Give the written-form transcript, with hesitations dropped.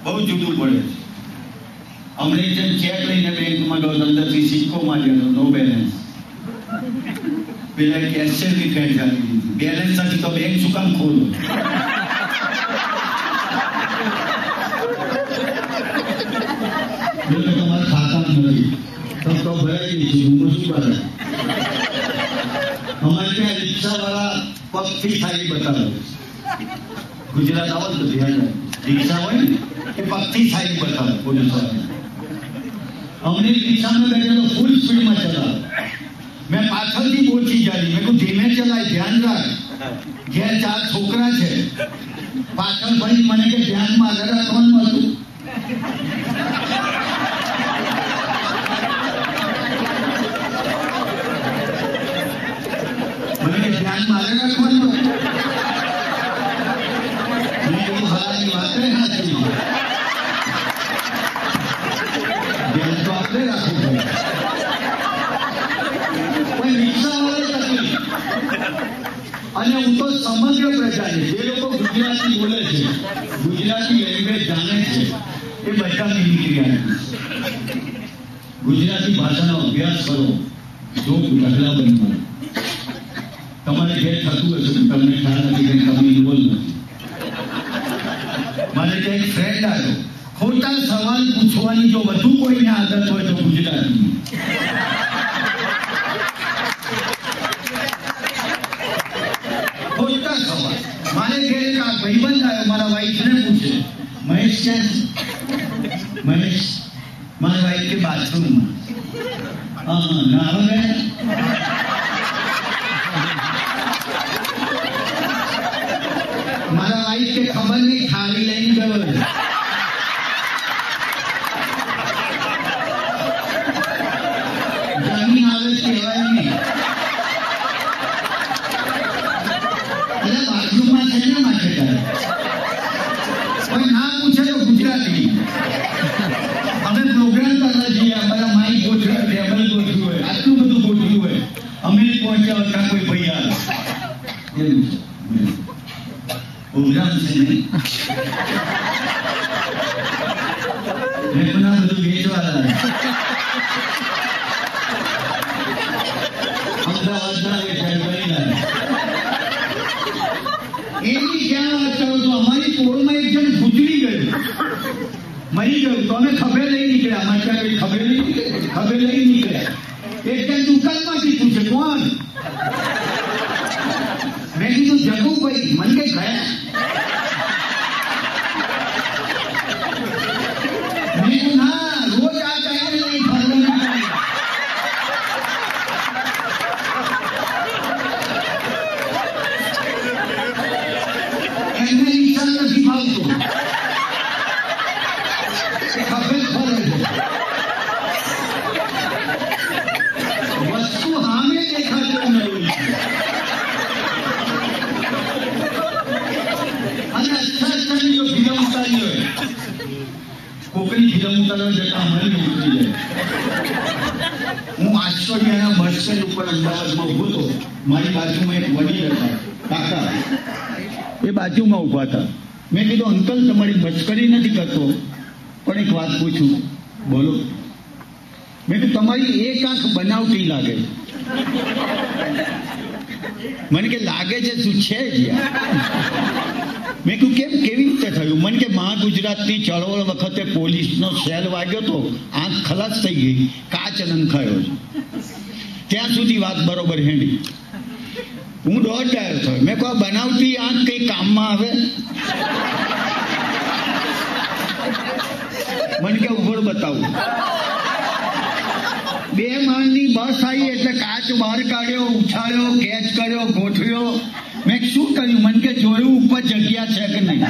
બહુ જુદું પડે છે. હમણે જેમ ચેક લઈને બેંકમાં ગયો, અંદરથી સિક્કો માર્યો, નો બેલેન્સ. પેલા કેશિયર ની ફેટ જાણી દીધી, બેલેન્સ નથી તો બેંક શું કામ ખોલો? તમારા ખાતા નથી તો ભરાઈ ગઈ છે, હું શું કરે? અમારે ત્યાં રિક્ષા વાળા પગથી થાળી બતાવે. ગુજરાત આવો તો ધ્યાન રિક્ષા હોય ને એ પગથી થાળી બતાવે પોલીસ વાળા. અમને રિક્ષામાં બેઠેલો ફૂલ સ્પીડમાં ચલાવે. મેં પાછળથી પહોંચી જાય, મેં કહું ધીમે ચલાય, ધ્યાન રાખ, ઘેર 4 છોકરા છે. પાછળ ભાઈ મને કે ધ્યાનમાં રાખવાનું હતું. મને કે ધ્યાનમાં રાખવાનું હતું. મેં એવું હાલાની વાત ના થઈ. ધ્યાન તો આપણે રાખવું પડે. અને હું તો સમગ્ર પ્રજાને, જે લોકો ગુજરાતી બોલે છે, ગુજરાતી લેંગ્વેજ જાણે છે, એ બધા મિમિક્રી. ગુજરાતી ભાષાનો અભ્યાસ કરો, જો ઢગલા બનવા. તમારે ઘેર થતું હશે, તમને ખ્યાલ નથી કે તમે ઇન્વોલ્વ નથી. મારે ત્યાં એક ફ્રેન્ડ આવ્યો, ખોટા સવાલ પૂછવાની જો વધુ કોઈને આદત હોય તો ગુજરાતી. મારે ઘેર એક ભાઈબંધ આવ્યો, મારા વાઈફને પૂછે, મહેશ છે? મહેશ મારા વાઈફ કે બાથરૂમમાં. હા ના હવે મારા વાઈફ કે ખબર નહીં, થાળી લઈને ગયો. જમી આવે કહેવાય નહીં. ના પૂછે તો ગુજરાતી. અમે પ્રોગ્રામ કરવા જઈએ, અમારા માઇક ગોઠવ્યા, ટેબલ ગોઠવ્યું હોય, આટલું બધું ગોઠવ્યું હોય, અમે પહોંચ્યા હતા કોઈ ભાઈ આવે એવું પ્રોગ્રામ છે નહીં. બધું વેચવા અમદાવાદના વેચાય એની ક્યાં વાત કરો છો? અમારી પોળમાં એક જણ ગુજરી ગયું, મરી ગયું, તો અમે ખભે લઈ નીકળ્યા. અમારે ત્યાં કઈ ખભે લઈ નીકળ્યા. એક જણ દુકાનમાંથી પૂછે કોણ? મેં કીધું જગુભાઈ. મને કઈ ગયા? મેં કીધું ના, રોજ આ ટાઈમે નહીં ફરવાનું. એમને નિશાન નથી ભાવતું. વસ્તુ સામે દેખાતું નહીં. અને અચ્છા જો ફિલ્મ ઉતારી હોય, કોકની ફિલ્મ ઉતારવા જતા અમારી ઉતરી જાય. હું આશ્ચર્યના બસ સ્ટેન્ડ ઉપર અમદાવાદમાં ઉભો હતો. મારી બાજુમાં એક વડીલ હતા, કાકા, એ બાજુમાં ઉભા હતા. મેં કીધું અંકલ તમારી મશ્કરી નથી કરતો, પણ એક વાત પૂછું. બોલો. મેં કીધું તમારી એક આંખ બનાવટી લાગે. મને કે લાગે છે શું છે જ? મેં કીધું કેમ, કેવી રીતે થયું? મને કે મહાગુજરાતની ચળવળ વખતે પોલીસનો સેલ વાગ્યો તો આંખ ખલાસ થઈ ગઈ, કાચ નંખાયો છે. ત્યાં સુધી વાત બરોબર હેડી. હું દોઢ ડાયો થયો. મેં કહું બનાવટી આંખ કઈ કામમાં આવે? મને કે ઉઘડ બતાવું. 2 માળની બસ આવી એટલે કાચ બહાર કાઢ્યો, ઉછાળ્યો, કેચ કર્યો, ગોઠવ્યો. મેં શું કર્યું? મને કે જોયું ઉપર જગ્યા છે કે નહીં.